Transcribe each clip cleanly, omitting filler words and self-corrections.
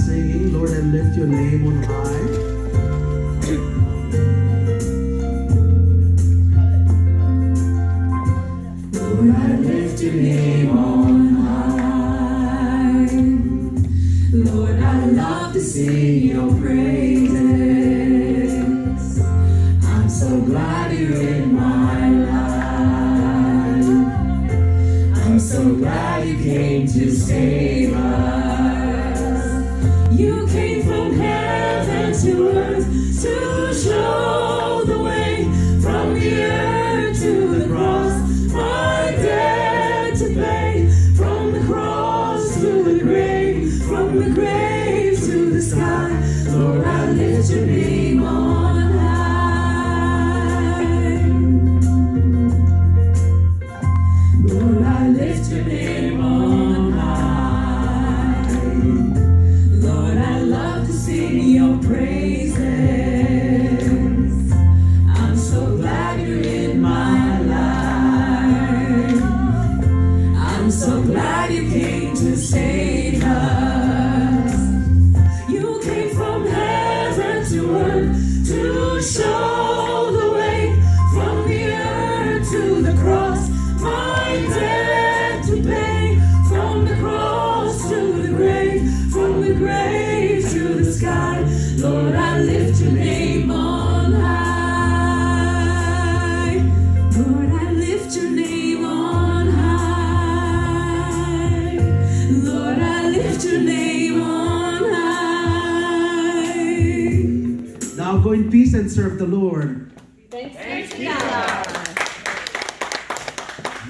singing, Lord, I lift your name on high. Lord, I lift your name on high. Lord, I love to sing your praises. I'm so glad you're in my life. I'm so glad you came to save us. You came from heaven to earth to show the way, from the earth to the cross. My debt to pay, from the cross to the grave, from the grave to the sky. Lord, I lift your name on high. Lord, I lift your name on high. Lord, I love to sing your praises. I'm so glad you're in my life. I'm so glad you came to save us. You came from heaven to earth to show the way, from the earth to the cross. My debt to pay, from the cross to the grave, from the grave to the sky. Lord, I lift your name on high. Lord, I lift your name on high. Lord, I lift your name on high. Now go in peace and serve the Lord. Thanks be to God.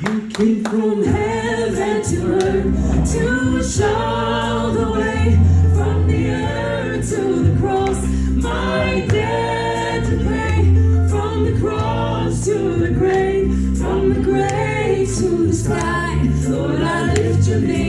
You came From heaven to earth to show the way, from the earth to the cross. My debt to pay, from the cross to the grave, from the grave to the sky. Lord, I lift your name